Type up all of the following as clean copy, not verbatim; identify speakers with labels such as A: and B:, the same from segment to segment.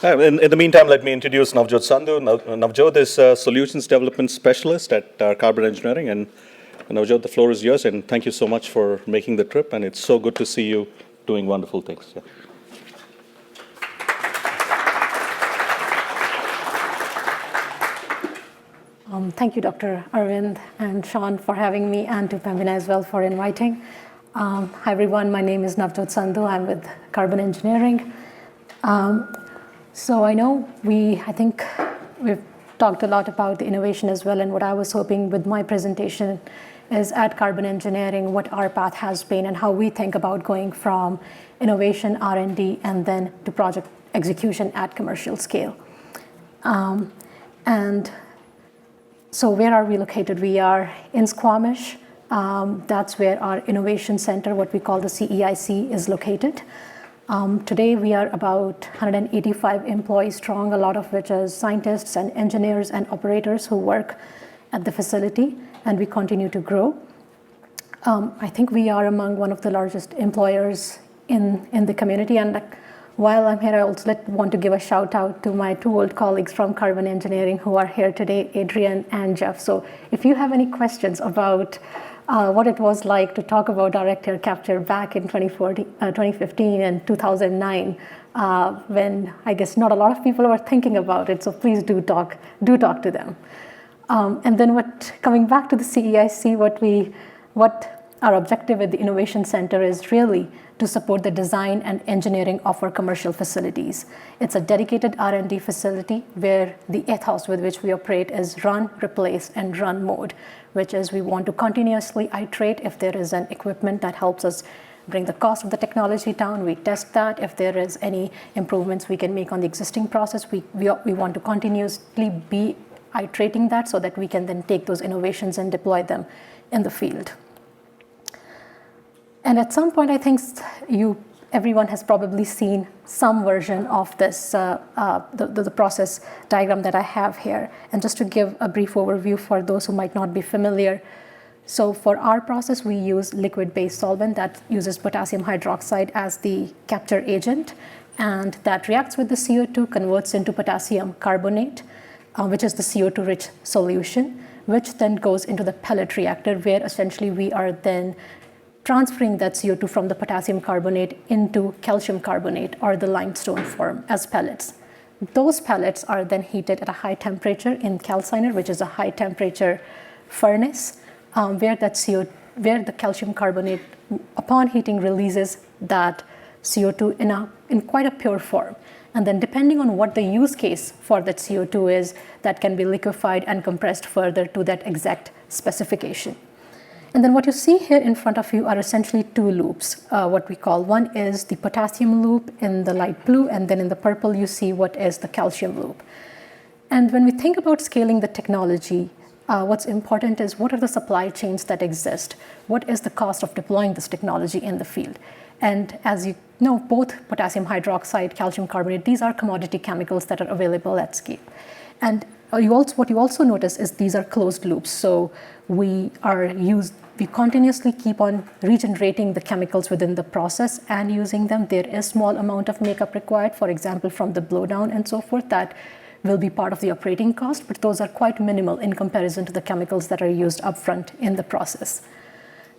A: In the meantime, let me introduce Navjot Sandhu. Navjot is a Solutions Development Specialist at Carbon Engineering. And Navjot, the floor is yours, and thank you so much for making the trip, and it's so good to see you doing wonderful things. Yeah.
B: Thank you, Dr. Arvind and Sean, for having me, and to Pamina as well for inviting. Hi, everyone. My name is Navjot Sandhu. I'm with Carbon Engineering. So I know I think we've talked a lot about the innovation as well, and what I was hoping with my presentation is at Carbon Engineering, what our path has been and how we think about going from innovation, R&D, and then to project execution at commercial scale. And so where are we located? We are in Squamish. That's where our innovation center, what we call the CEIC, is located. Today we are about 185 employees strong, a lot of which is scientists and engineers and operators who work at the facility, and we continue to grow. I think we are among one of the largest employers in the community, and while I'm here, I also want to give a shout out to my two old colleagues from Carbon Engineering who are here today, Adrian and Jeff. So if you have any questions about what it was like to talk about direct air capture back in 2015 and 2009, when I guess not a lot of people were thinking about it, so please do talk to them. And then coming back to the CEIC, what our objective at the Innovation Center is really to support the design and engineering of our commercial facilities. It's a dedicated R&D facility where the ethos with which we operate is run, replace, and run mode, which is we want to continuously iterate. If there is an equipment that helps us bring the cost of the technology down, we test that. If there is any improvements we can make on the existing process, we want to continuously be iterating that so that we can then take those innovations and deploy them in the field. And at some point, I think everyone has probably seen some version of this, the process diagram that I have here. And just to give a brief overview for those who might not be familiar. So for our process, we use liquid-based solvent that uses potassium hydroxide as the capture agent. And that reacts with the CO2, converts into potassium carbonate, which is the CO2-rich solution, which then goes into the pellet reactor, where essentially we are then transferring that CO2 from the potassium carbonate into calcium carbonate or the limestone form as pellets. Those pellets are then heated at a high temperature in calciner, which is a high temperature furnace, where the calcium carbonate, upon heating, releases that CO2 in quite a pure form. And then depending on what the use case for that CO2 is, that can be liquefied and compressed further to that exact specification. And then what you see here in front of you are essentially two loops, what we call. One is the potassium loop in the light blue, and then in the purple you see what is the calcium loop. And when we think about scaling the technology, what's important is what are the supply chains that exist? What is the cost of deploying this technology in the field? And as you know, both potassium hydroxide, calcium carbonate, these are commodity chemicals that are available at scale. And what you also notice is these are closed loops. So we continuously keep on regenerating the chemicals within the process and using them. There is small amount of makeup required, for example, from the blowdown and so forth, that will be part of the operating cost, but those are quite minimal in comparison to the chemicals that are used upfront in the process.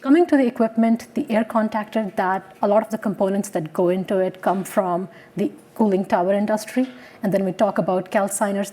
B: Coming to the equipment, the air contactor, that a lot of the components that go into it come from the cooling tower industry. And then we talk about calciners.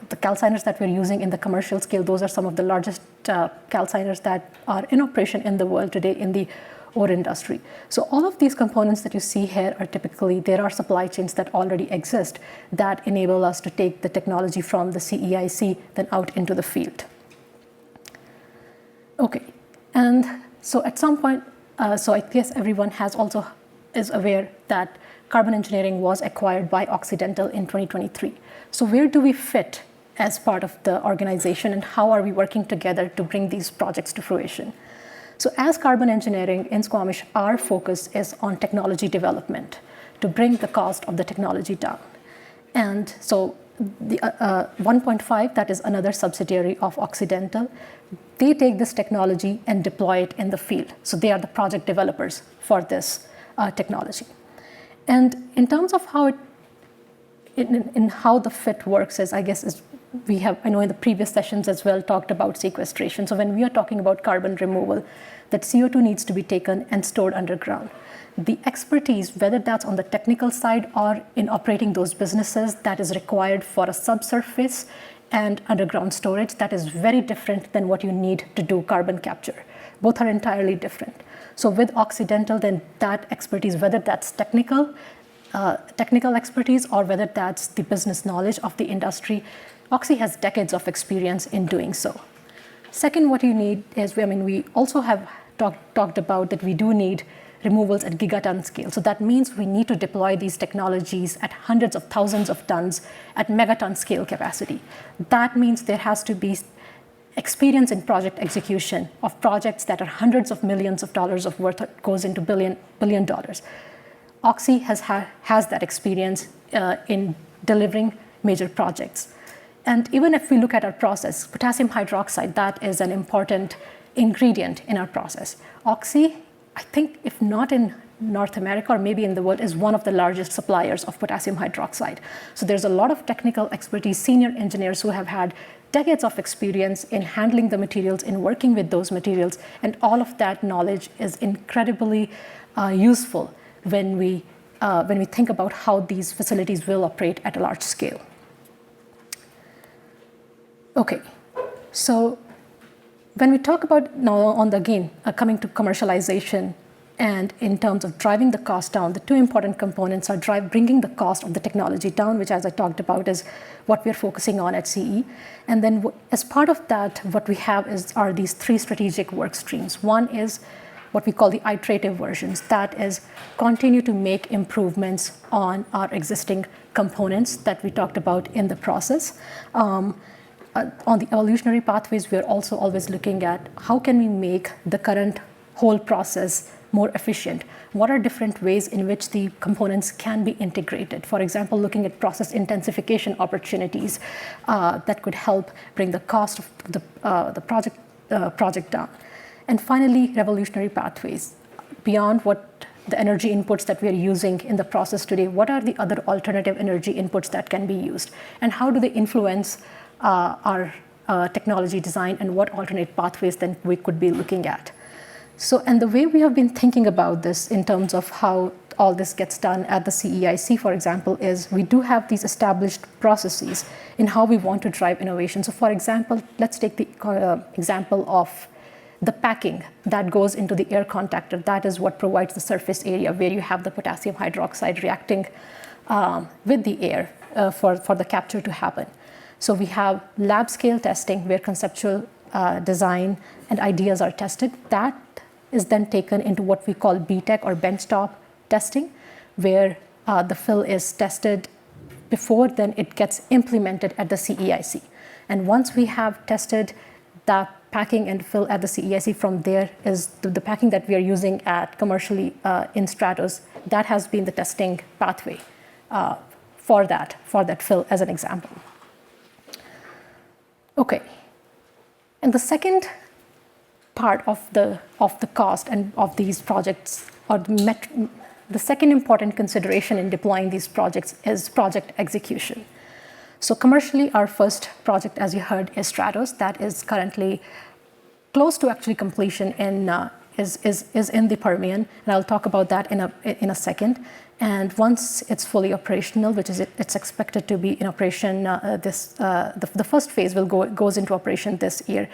B: The calciners that we're using in the commercial scale, those are some of the largest calciners that are in operation in the world today in the ore industry. So all of these components that you see here are there are supply chains that already exist that enable us to take the technology from the CEIC then out into the field. Okay, and so at some point, so I guess everyone is aware that Carbon Engineering was acquired by Occidental in 2023. So where do we fit as part of the organization, and how are we working together to bring these projects to fruition? So as Carbon Engineering in Squamish, our focus is on technology development to bring the cost of the technology down. And so the 1.5, that is another subsidiary of Occidental, they take this technology and deploy it in the field. So they are the project developers for this technology. And in terms of how it in how the fit works is, I guess, we have, I know in the previous sessions as well, talked about sequestration. So when we are talking about carbon removal, that CO2 needs to be taken and stored underground. The expertise, whether that's on the technical side or in operating those businesses, that is required for a subsurface and underground storage, that is very different than what you need to do carbon capture. Both are entirely different. So with Occidental, then that expertise, whether that's technical expertise or whether that's the business knowledge of the industry, Oxy has decades of experience in doing so. Second, what you need is, we also have talked about that we do need removals at gigaton scale. So that means we need to deploy these technologies at hundreds of thousands of tons at megaton scale capacity. That means there has to be experience in project execution of projects that are hundreds of millions of dollars of worth goes into billion dollars. Oxy has that experience in delivering major projects. And even if we look at our process, potassium hydroxide, that is an important ingredient in our process. Oxy, I think, if not in North America or maybe in the world, is one of the largest suppliers of potassium hydroxide. So there's a lot of technical expertise, senior engineers who have had decades of experience in handling the materials, in working with those materials, and all of that knowledge is incredibly useful when we think about how these facilities will operate at a large scale. Okay, so when we talk about now coming to commercialization and in terms of driving the cost down, the two important components are bringing the cost of the technology down, which, as I talked about, is what we're focusing on at CE. And then as part of that, what we have are these three strategic work streams. One is what we call the iterative versions. That is, continue to make improvements on our existing components that we talked about in the process. On the evolutionary pathways, we're also always looking at how can we make the current whole process more efficient? What are different ways in which the components can be integrated? For example, looking at process intensification opportunities that could help bring the cost of the project down. And finally, revolutionary pathways. Beyond what the energy inputs that we are using in the process today, what are the other alternative energy inputs that can be used? And how do they influence our technology design, and what alternate pathways then we could be looking at? So, and the way we have been thinking about this in terms of how all this gets done at the CEIC, for example, is we do have these established processes in how we want to drive innovation. So for example, let's take the example of the packing that goes into the air contactor. That is what provides the surface area where you have the potassium hydroxide reacting with the air for the capture to happen. So we have lab scale testing where conceptual design and ideas are tested. That is then taken into what we call BTEC or benchtop testing, where the fill is tested before then it gets implemented at the CEIC. And once we have tested the packing and fill at the CEIC, from there is the packing that we are using at commercially in Stratos. That has been the testing pathway for that fill, as an example. Okay, and the second part of the cost and of these projects, or the second important consideration in deploying these projects, is project execution. So commercially, our first project, as you heard, is Stratos. That is currently close to actually completion is in the Permian, and I'll talk about that in a second. And once it's fully operational, which is it's expected to be in operation the first phase goes into operation this year.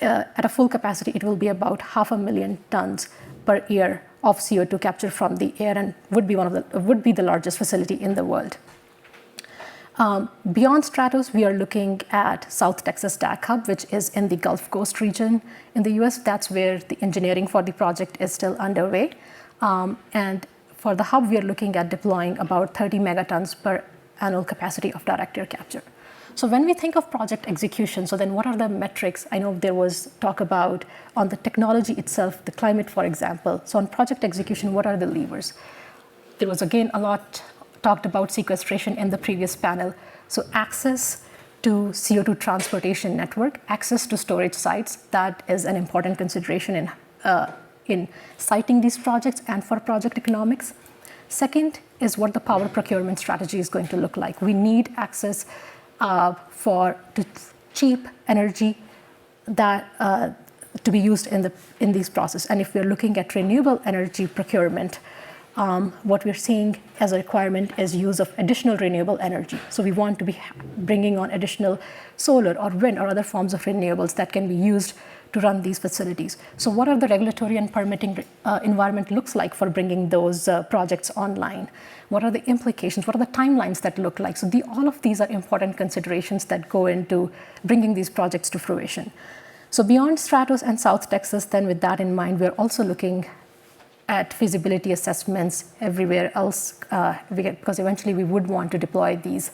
B: At a full capacity, it will be about 500,000 tons per year of CO2 capture from the air, and would be the largest facility in the world. Beyond Stratos, we are looking at South Texas DAC Hub, which is in the Gulf Coast region in the US. That's where the engineering for the project is still underway. And for the hub, we are looking at deploying about 30 megatons per annual capacity of direct air capture. So when we think of project execution, so then what are the metrics? I know there was talk about on the technology itself, the climate, for example. So on project execution, what are the levers? There was, again, a lot talked about sequestration in the previous panel. So access to CO2 transportation network, access to storage sites, that is an important consideration in siting these projects and for project economics. Second is what the power procurement strategy is going to look like. We need access to cheap energy that to be used in these processes. And if we're looking at renewable energy procurement, what we're seeing as a requirement is use of additional renewable energy. So we want to be bringing on additional solar or wind or other forms of renewables that can be used to run these facilities. So what are the regulatory and permitting environment looks like for bringing those projects online? What are the implications? What are the timelines that look like? So all of these are important considerations that go into bringing these projects to fruition. So beyond Stratos and South Texas, then with that in mind, we're also looking at feasibility assessments everywhere else, because eventually we would want to deploy these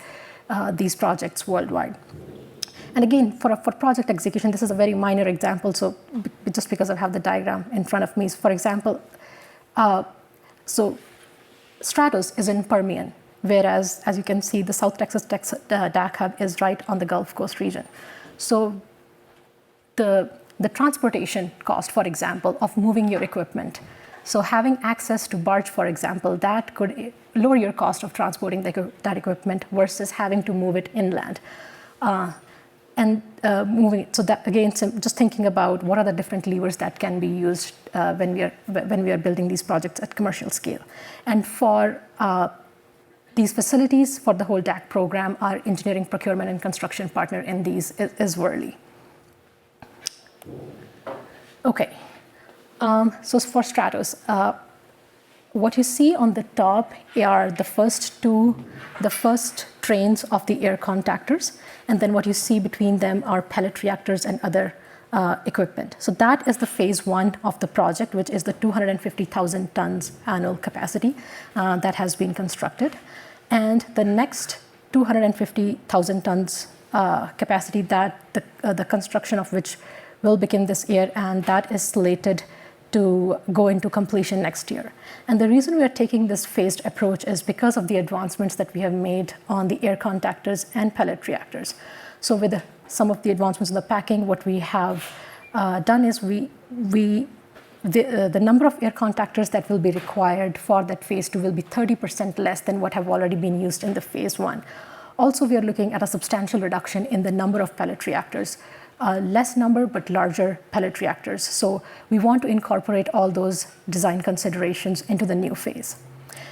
B: projects worldwide. And again, for project execution, this is a very minor example, so just because I have the diagram in front of me. So for example, so Stratos is in Permian, whereas, as you can see, the South Texas DAC hub is right on the Gulf Coast region. So the transportation cost, for example, of moving your equipment, so having access to barge, for example, that could lower your cost of transporting that equipment versus having to move it inland. Moving it, so that again, just thinking about what are the different levers that can be used when we are building these projects at commercial scale. And for these facilities, for the whole DAC program, our engineering, procurement, and construction partner in these is Worley. Okay, so for Stratos, what you see on the top are the first trains of the air contactors, and then what you see between them are pellet reactors and other equipment. So that is the phase one of the project, which is the 250,000 tons annual capacity that has been constructed. And the next 250,000 tons capacity that the construction of which will begin this year, and that is slated to go into completion next year. And the reason we are taking this phased approach is because of the advancements that we have made on the air contactors and pellet reactors. So with some of the advancements in the packing, what we have done is the number of air contactors that will be required for that phase two will be 30% less than what have already been used in the phase one. Also, we are looking at a substantial reduction in the number of pellet reactors. Less number, but larger pellet reactors. So we want to incorporate all those design considerations into the new phase.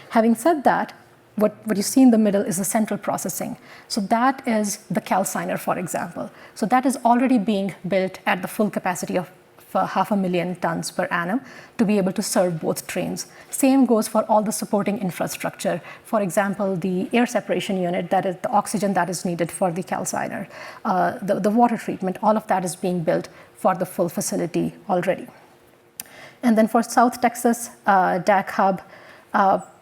B: Having said that, what you see in the middle is the central processing. So that is the calciner, for example. So that is already being built at the full capacity of 500,000 tons per annum to be able to serve both trains. Same goes for all the supporting infrastructure. For example, the air separation unit, that is the oxygen that is needed for the calciner, the water treatment, all of that is being built for the full facility already. And then for South Texas DAC hub,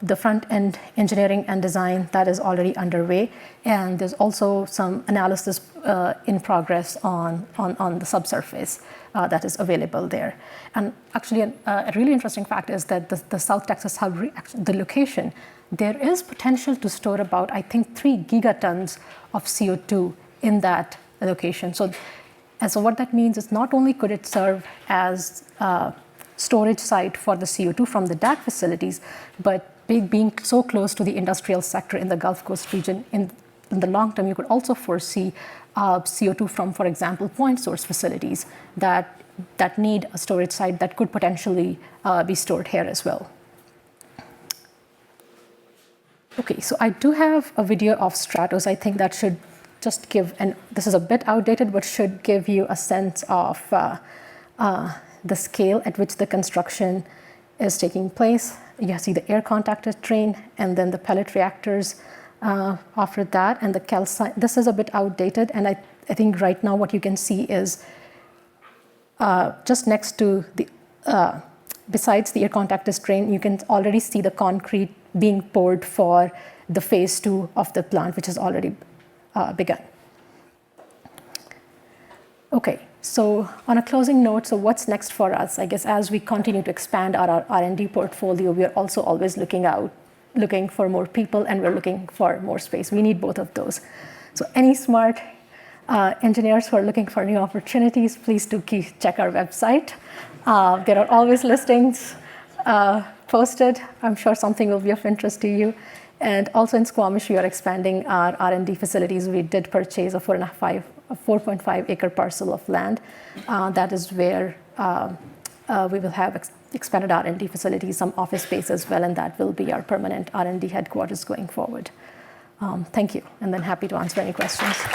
B: the front-end engineering and design, that is already underway. And there's also some analysis in progress on the subsurface that is available there. And actually, a really interesting fact is that the South Texas hub, the location, there is potential to store about, I think, 3 gigatons of CO2 in that location. So what that means is not only could it serve as storage site for the CO2 from the DAC facilities, but being so close to the industrial sector in the Gulf Coast region, in the long term, you could also foresee CO2 from, for example, point source facilities that need a storage site that could potentially be stored here as well. Okay, so I do have a video of Stratos. I think that should just give, and this is a bit outdated, but should give you a sense of the scale at which the construction is taking place. You see the air contactor train and then the pellet reactors after that, and the calciner. This is a bit outdated, and I think right now what you can see is just next to the, besides the air contactors train, you can already see the concrete being poured for the phase two of the plant, which has already begun. Okay, so on a closing note, so what's next for us? I guess as we continue to expand our R&D portfolio, we are also always looking for more people, and we're looking for more space. We need both of those. So any smart engineers who are looking for new opportunities, please do check our website. There are always listings posted. I'm sure something will be of interest to you. And also in Squamish, we are expanding our R&D facilities. We did purchase a 4.5 acre parcel of land. That is where we will have expanded R&D facilities, some office space as well, and that will be our permanent R&D headquarters going forward. Thank you, and then happy to answer any questions.